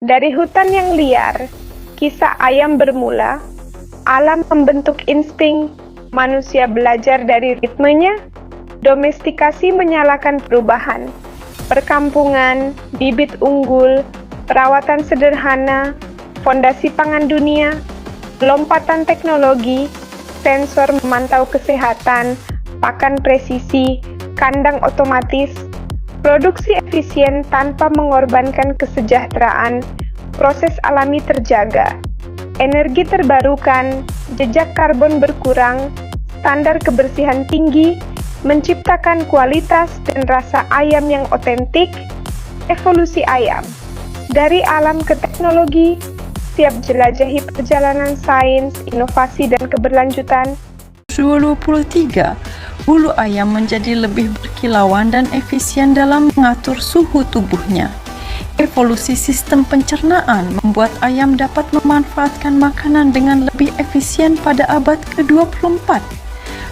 Dari hutan yang liar, kisah ayam bermula, alam membentuk insting, manusia belajar dari ritmenya, domestikasi menyalakan perubahan, perkampungan, bibit unggul, perawatan sederhana, fondasi pangan dunia, lompatan teknologi, sensor memantau kesehatan, pakan presisi, kandang otomatis, produksi efisien tanpa mengorbankan kesejahteraan, proses alami terjaga, energi terbarukan, jejak karbon berkurang, standar kebersihan tinggi, menciptakan kualitas dan rasa ayam yang otentik, evolusi ayam. Dari alam ke teknologi, siap jelajahi perjalanan sains, inovasi dan keberlanjutan. 2023, bulu ayam menjadi lebih berkilauan dan efisien dalam mengatur suhu tubuhnya. Evolusi sistem pencernaan membuat ayam dapat memanfaatkan makanan dengan lebih efisien pada abad ke-24.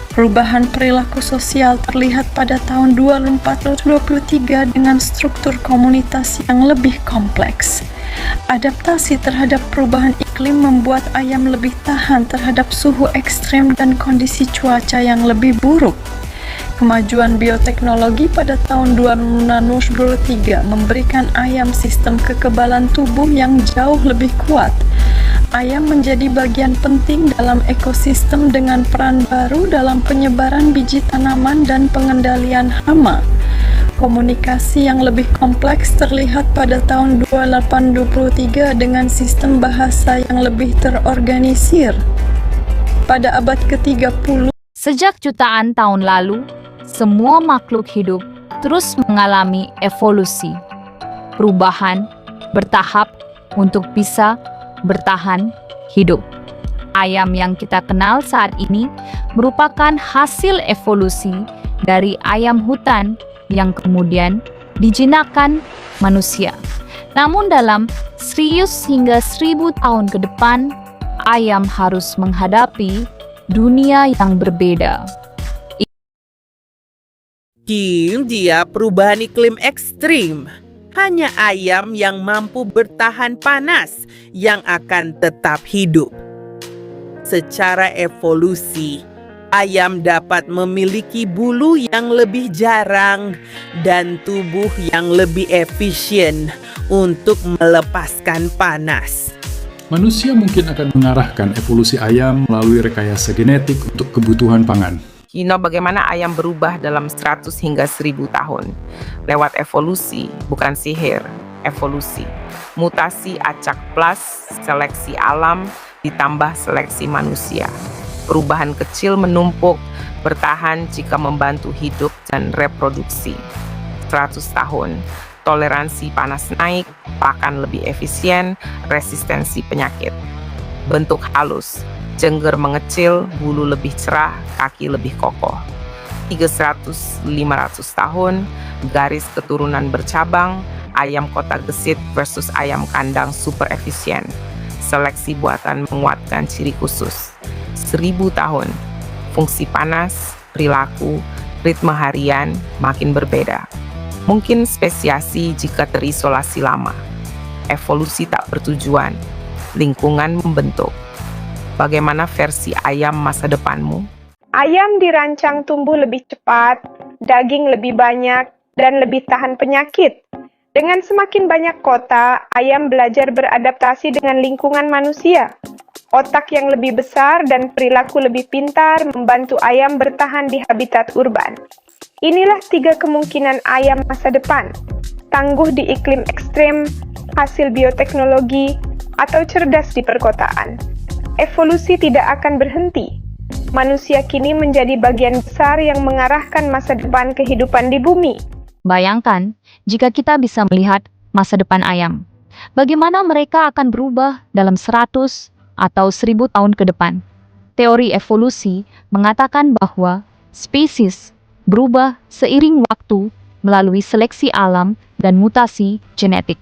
Perubahan perilaku sosial terlihat pada tahun 2023 dengan struktur komunitas yang lebih kompleks. Adaptasi terhadap perubahan iklim membuat ayam lebih tahan terhadap suhu ekstrem dan kondisi cuaca yang lebih buruk. Kemajuan bioteknologi pada tahun 2023 memberikan ayam sistem kekebalan tubuh yang jauh lebih kuat. Ayam menjadi bagian penting dalam ekosistem dengan peran baru dalam penyebaran biji tanaman dan pengendalian hama. Komunikasi yang lebih kompleks terlihat pada tahun 2023 dengan sistem bahasa yang lebih terorganisir. Pada abad ke-30, sejak jutaan tahun lalu, semua makhluk hidup terus mengalami evolusi, perubahan bertahap untuk bisa bertahan hidup. Ayam yang kita kenal saat ini merupakan hasil evolusi dari ayam hutan yang kemudian dijinakkan manusia. Namun dalam 100 hingga 1000 tahun ke depan, ayam harus menghadapi dunia yang berbeda. Dia perubahan iklim ekstrim. Hanya ayam yang mampu bertahan panas yang akan tetap hidup. Secara evolusi, ayam dapat memiliki bulu yang lebih jarang dan tubuh yang lebih efisien untuk melepaskan panas. Manusia mungkin akan mengarahkan evolusi ayam melalui rekayasa genetik untuk kebutuhan pangan. Bagaimana ayam berubah dalam 100 hingga 1000 tahun. Lewat evolusi, bukan sihir, evolusi. Mutasi acak plus, seleksi alam, ditambah seleksi manusia. Perubahan kecil menumpuk, bertahan jika membantu hidup dan reproduksi. 100 tahun, toleransi panas naik, pakan lebih efisien, resistensi penyakit. Bentuk halus, jengger mengecil, bulu lebih cerah, kaki lebih kokoh. 300-500 tahun, garis keturunan bercabang, ayam kota gesit versus ayam kandang super efisien. Seleksi buatan menguatkan ciri khusus. 1000 tahun, fungsi panas, perilaku, ritme harian makin berbeda. Mungkin spesiasi jika terisolasi lama. Evolusi tak bertujuan, lingkungan membentuk. Bagaimana versi ayam masa depanmu? Ayam dirancang tumbuh lebih cepat, daging lebih banyak, dan lebih tahan penyakit. Dengan semakin banyak kota, ayam belajar beradaptasi dengan lingkungan manusia. Otak yang lebih besar dan perilaku lebih pintar membantu ayam bertahan di habitat urban. Inilah 3 kemungkinan ayam masa depan: tangguh di iklim ekstrem, hasil bioteknologi, atau cerdas di perkotaan. Evolusi tidak akan berhenti. Manusia kini menjadi bagian besar yang mengarahkan masa depan kehidupan di bumi. Bayangkan jika kita bisa melihat masa depan ayam. Bagaimana mereka akan berubah dalam 100 atau 1000 tahun ke depan. Teori evolusi mengatakan bahwa spesies berubah seiring waktu melalui seleksi alam dan mutasi genetik.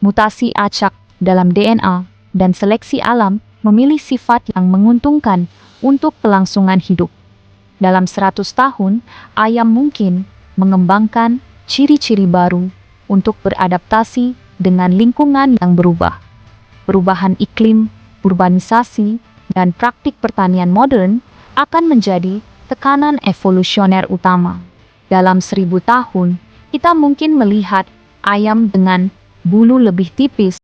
Mutasi acak dalam DNA dan seleksi alam memilih sifat yang menguntungkan untuk kelangsungan hidup. Dalam 100 tahun, ayam mungkin mengembangkan ciri-ciri baru untuk beradaptasi dengan lingkungan yang berubah. Perubahan iklim, urbanisasi, dan praktik pertanian modern akan menjadi tekanan evolusioner utama. Dalam 1000 tahun, kita mungkin melihat ayam dengan bulu lebih tipis